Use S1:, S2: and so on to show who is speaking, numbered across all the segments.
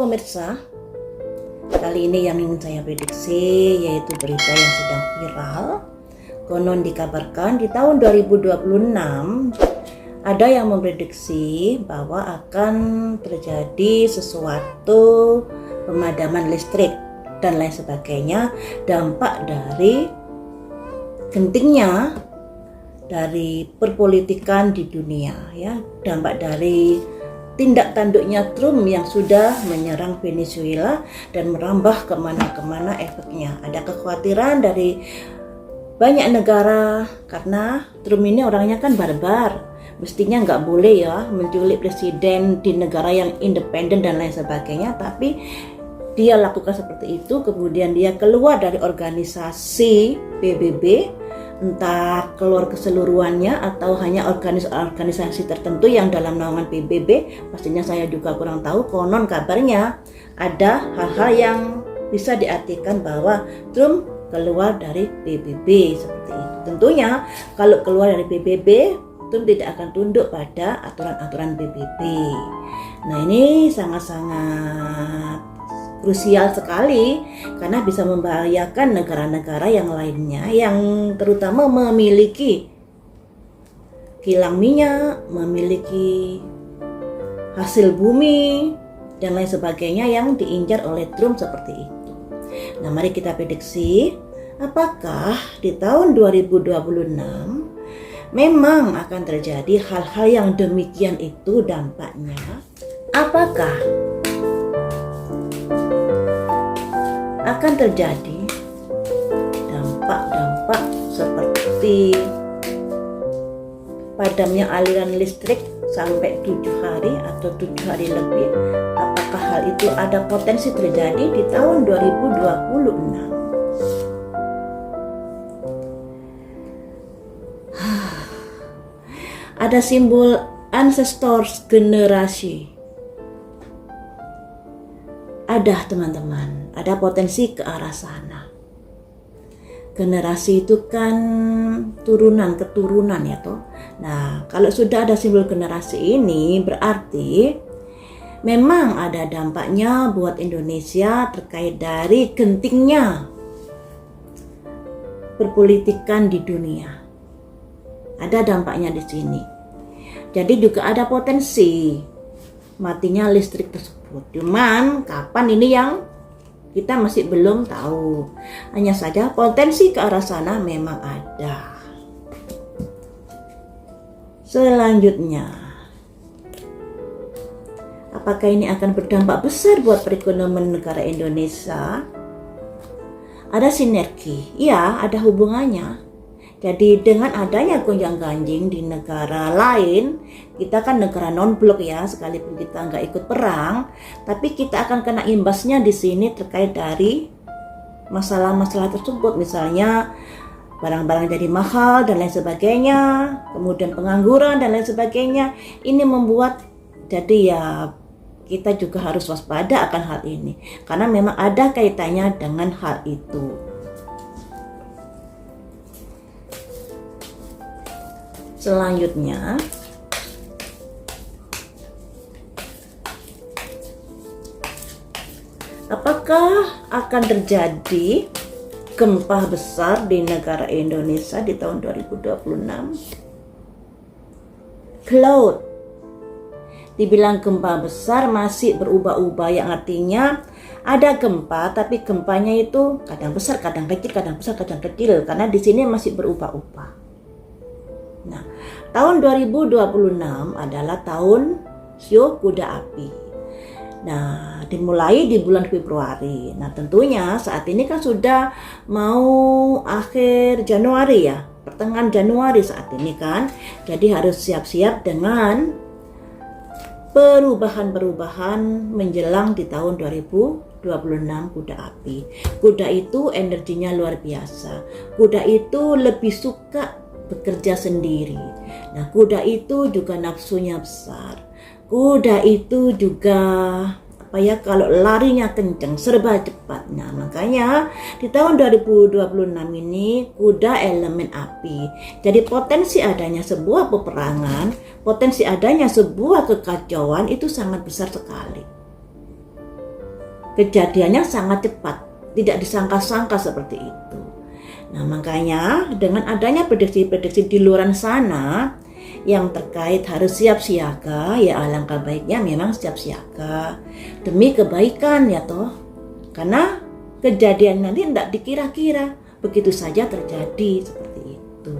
S1: pemirsa, kali ini yang ingin saya prediksi yaitu berita yang sedang viral. Konon dikabarkan di tahun 2026 ada yang memprediksi bahwa akan terjadi sesuatu pemadaman listrik dan lain sebagainya, dampak dari gentingnya dari perpolitikan di dunia, ya, dampak dari tindak tanduknya Trump yang sudah menyerang Venezuela dan merambah kemana-kemana efeknya. Ada kekhawatiran dari banyak negara karena Trump ini orangnya kan barbar. Mestinya nggak boleh ya menculik presiden di negara yang independen dan lain sebagainya, tapi dia lakukan seperti itu. Kemudian dia keluar dari organisasi PBB, entah keluar keseluruhannya atau hanya organisasi tertentu yang dalam naungan PBB, pastinya saya juga kurang tahu. Konon kabarnya ada hal-hal yang bisa diartikan bahwa Trump keluar dari PBB seperti itu. Tentunya kalau keluar dari PBB, Trump tidak akan tunduk pada aturan-aturan PBB. Nah, ini sangat-sangat krusial sekali karena bisa membahayakan negara-negara yang lainnya yang terutama memiliki kilang minyak, memiliki hasil bumi dan lain sebagainya yang diincar oleh Trump seperti itu. Nah, mari kita prediksi apakah di tahun 2026 memang akan terjadi hal-hal yang demikian itu dampaknya. Apakah akan terjadi dampak-dampak seperti padamnya aliran listrik sampai 7 hari atau 7 hari lebih? Apakah hal itu ada potensi terjadi di tahun 2026? Ada simbol ancestors generasi. Ada teman-teman, ada potensi ke arah sana. Generasi itu kan keturunan ya toh. Nah, kalau sudah ada simbol generasi ini berarti memang ada dampaknya buat Indonesia terkait dari gentingnya perpolitikan di dunia. Ada dampaknya di sini. Jadi juga ada potensi matinya listrik tersebut. Cuman kapan ini yang kita masih belum tahu. Hanya saja potensi ke arah sana memang ada. Selanjutnya, apakah ini akan berdampak besar buat perekonomian negara Indonesia? Ada sinergi, ya, ada hubungannya. Jadi dengan adanya gonjang-ganjing di negara lain, kita kan negara non-blok ya, sekalipun kita nggak ikut perang, tapi kita akan kena imbasnya di sini terkait dari masalah-masalah tersebut. Misalnya barang-barang jadi mahal dan lain sebagainya, kemudian pengangguran dan lain sebagainya. Ini membuat jadi ya kita juga harus waspada akan hal ini, karena memang ada kaitannya dengan hal itu. Selanjutnya, apakah akan terjadi gempa besar di negara Indonesia di tahun 2026? Cloud. Dibilang gempa besar masih berubah-ubah, yang artinya ada gempa tapi gempanya itu kadang besar, kadang kecil, kadang besar, kadang kecil, karena di sini masih berubah-ubah. Nah, tahun 2026 adalah tahun Shio Kuda Api. Nah, dimulai di bulan Februari. Nah, tentunya saat ini kan sudah mau akhir Januari ya, pertengahan Januari saat ini kan. Jadi harus siap-siap dengan perubahan-perubahan menjelang di tahun 2026 kuda api. Kuda itu energinya luar biasa. Kuda itu lebih suka bekerja sendiri. Nah, kuda itu juga nafsunya besar. Kuda itu juga kalau larinya kencang, serba cepat. Nah, makanya di tahun 2026 ini kuda elemen api. Jadi potensi adanya sebuah peperangan, potensi adanya sebuah kekacauan itu sangat besar sekali. kejadiannya sangat cepat, tidak disangka-sangka seperti itu. Nah, makanya dengan adanya prediksi-prediksi di luar sana yang terkait harus siap siaga, ya alangkah baiknya memang siap siaga demi kebaikan ya toh. Karena kejadian nanti tidak dikira-kira, begitu saja terjadi seperti itu.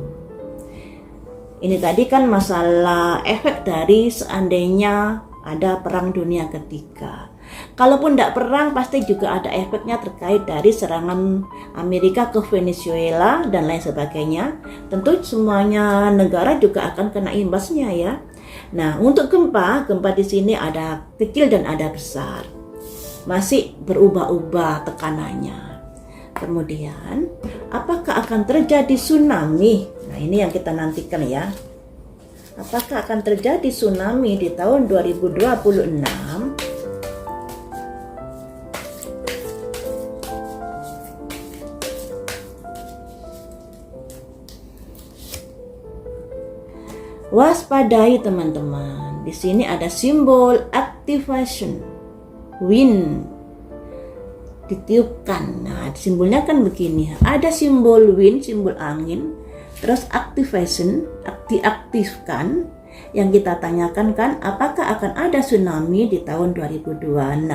S1: Ini tadi kan masalah efek dari seandainya ada perang dunia ketiga. Kalaupun tidak perang, pasti juga ada efeknya terkait dari serangan Amerika ke Venezuela dan lain sebagainya. Tentu semuanya negara juga akan kena imbasnya ya. Nah, untuk gempa di sini ada kecil dan ada besar. Masih berubah-ubah tekanannya. Kemudian, apakah akan terjadi tsunami? Nah, ini yang kita nantikan ya. Apakah akan terjadi tsunami di tahun 2026? Waspadai teman-teman. Di sini ada simbol activation, wind, ditiupkan. Nah, simbolnya kan begini. Ada simbol wind, simbol angin. Terus activation, diaktifkan. Yang kita tanyakan kan, apakah akan ada tsunami di tahun 2026?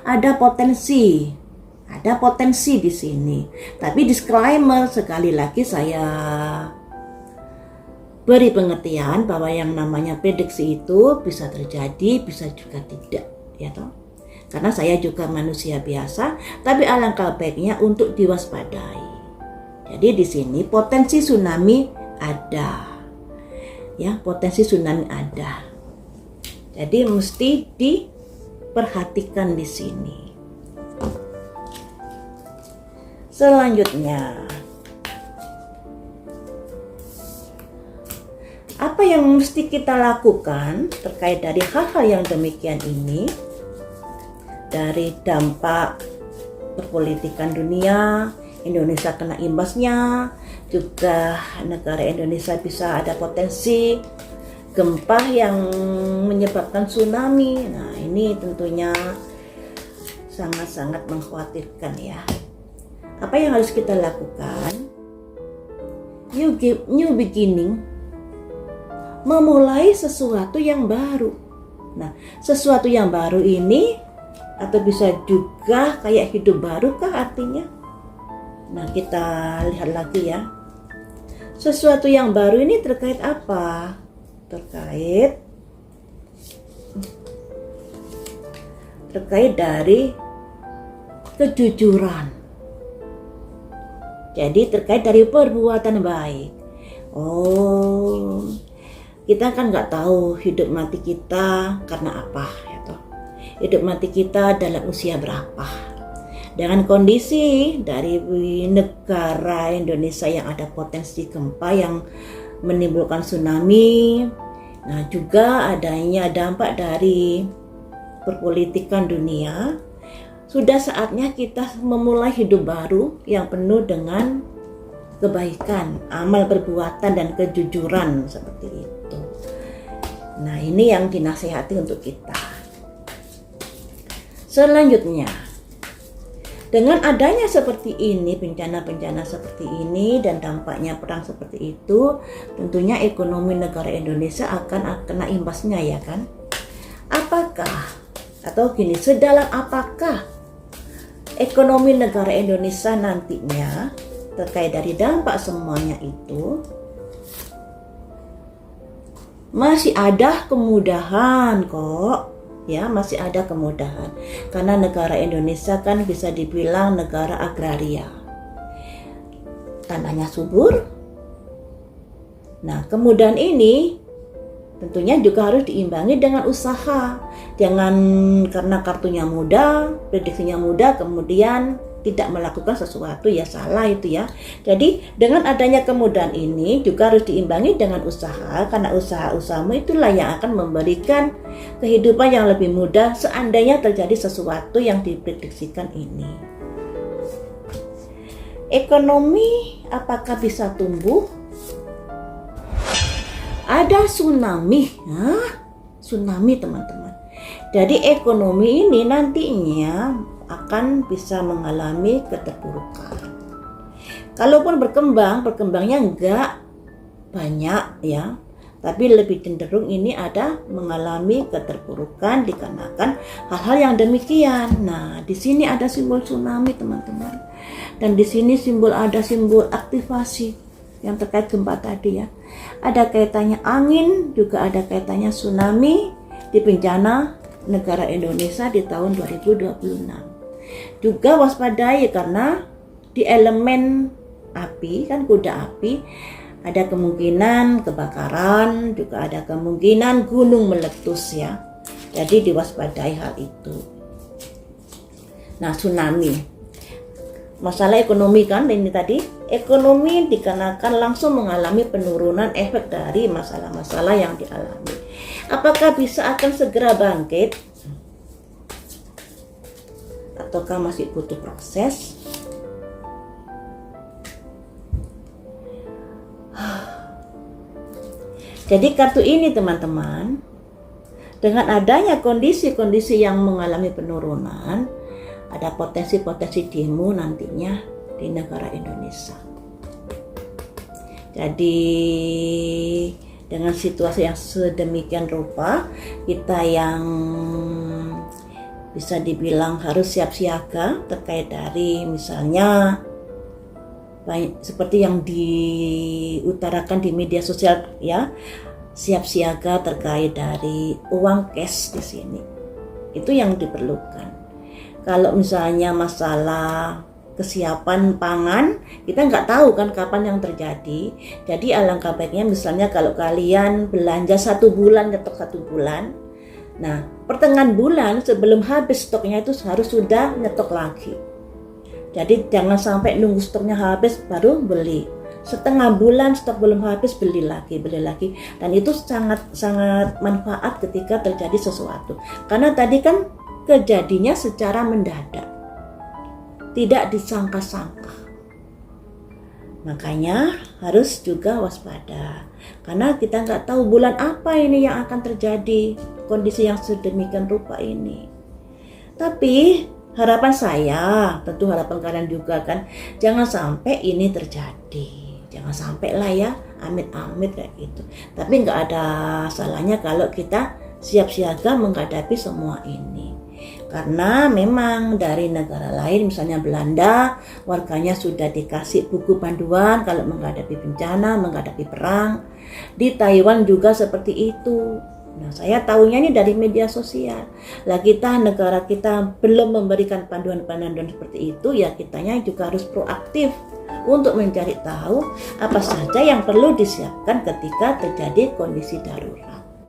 S1: Ada potensi di sini. Tapi disclaimer sekali lagi saya beri pengertian bahwa yang namanya prediksi itu bisa terjadi, bisa juga tidak, ya toh. Karena saya juga manusia biasa, tapi alangkah baiknya untuk diwaspadai. Jadi di sini potensi tsunami ada, ya potensi tsunami ada. Jadi mesti diperhatikan di sini. Selanjutnya, apa yang mesti kita lakukan terkait dari hal-hal yang demikian ini? Dari dampak perpolitikan dunia, Indonesia kena imbasnya, juga negara Indonesia bisa ada potensi gempa yang menyebabkan tsunami. Nah, ini tentunya sangat-sangat mengkhawatirkan ya. Apa yang harus kita lakukan? New beginning, memulai sesuatu yang baru. Nah, sesuatu yang baru ini atau bisa juga kayak hidup baru kah artinya? Nah, kita lihat lagi ya. Sesuatu yang baru ini terkait apa? Terkait dari kejujuran. Jadi terkait dari perbuatan baik. Oh, kita kan nggak tahu hidup mati kita karena apa ya toh. Hidup mati kita dalam usia berapa. Dengan kondisi dari negara Indonesia yang ada potensi gempa yang menimbulkan tsunami, nah juga adanya dampak dari perpolitikan dunia, sudah saatnya kita memulai hidup baru yang penuh dengan kebaikan, amal perbuatan dan kejujuran seperti itu. Nah, ini yang dinasihati untuk kita. Selanjutnya, dengan adanya seperti ini, bencana-bencana seperti ini dan dampaknya perang seperti itu, tentunya ekonomi negara Indonesia akan kena imbasnya ya kan? Apakah atau gini, sedalam apakah ekonomi negara Indonesia nantinya terkait dari dampak semuanya itu? Masih ada kemudahan kok. Ya, masih ada kemudahan. Karena negara Indonesia kan bisa dibilang negara agraria. Tanahnya subur. Nah, kemudahan ini tentunya juga harus diimbangi dengan usaha. Jangan karena kartunya mudah, prediksinya mudah, kemudian tidak melakukan sesuatu, ya salah itu ya. Jadi dengan adanya kemudahan ini juga harus diimbangi dengan usaha, karena usaha-usahamu itulah yang akan memberikan kehidupan yang lebih mudah seandainya terjadi sesuatu yang diprediksikan ini. Ekonomi apakah bisa tumbuh? Ada tsunami, tsunami teman-teman. Jadi ekonomi ini nantinya akan bisa mengalami keterpurukan. Kalaupun berkembang, perkembangnya enggak banyak ya, tapi lebih cenderung ini ada mengalami keterpurukan dikarenakan hal-hal yang demikian. Nah, di sini ada simbol tsunami teman-teman, dan di sini ada simbol aktivasi yang terkait gempa tadi ya. Ada kaitannya angin, juga ada kaitannya tsunami di bencana negara Indonesia di tahun 2026. Juga waspadai karena di elemen api, kan kuda api, ada kemungkinan kebakaran, juga ada kemungkinan gunung meletus ya. Jadi diwaspadai hal itu. Nah, tsunami. Masalah ekonomi kan ini tadi. Ekonomi dikarenakan langsung mengalami penurunan efek dari masalah-masalah yang dialami. Apakah bisa akan segera bangkit? Ataukah masih butuh proses? Jadi kartu ini teman-teman, dengan adanya kondisi-kondisi yang mengalami penurunan, ada potensi-potensi demo nantinya di negara Indonesia. Jadi dengan situasi yang sedemikian rupa, kita yang bisa dibilang harus siap siaga terkait dari misalnya seperti yang diutarakan di media sosial ya, siap siaga terkait dari uang cash di sini. Itu yang diperlukan. Kalau misalnya masalah kesiapan pangan, kita nggak tahu kan kapan yang terjadi. Jadi alangkah baiknya misalnya kalau kalian belanja 1 bulan, nyetok 1 bulan. Nah, pertengahan bulan sebelum habis stoknya itu harus sudah nyetok lagi. Jadi jangan sampai nunggu stoknya habis baru beli. Setengah bulan stok belum habis beli lagi. Dan itu sangat manfaat ketika terjadi sesuatu. Karena tadi kan kejadiannya secara mendadak, tidak disangka-sangka. Makanya harus juga waspada. Karena kita nggak tahu bulan apa ini yang akan terjadi kondisi yang sedemikian rupa ini. Tapi harapan saya, tentu harapan kalian juga kan, jangan sampai ini terjadi. Jangan sampai lah ya, amit-amit kayak gitu. Tapi nggak ada salahnya kalau kita siap siaga menghadapi semua ini. Karena memang dari negara lain, misalnya Belanda, warganya sudah dikasih buku panduan kalau menghadapi bencana, menghadapi perang. Di Taiwan juga seperti itu. Nah, saya tahunya ini dari media sosial. Lah negara kita belum memberikan panduan-panduan seperti itu, ya kitanya juga harus proaktif untuk mencari tahu apa saja yang perlu disiapkan ketika terjadi kondisi darurat.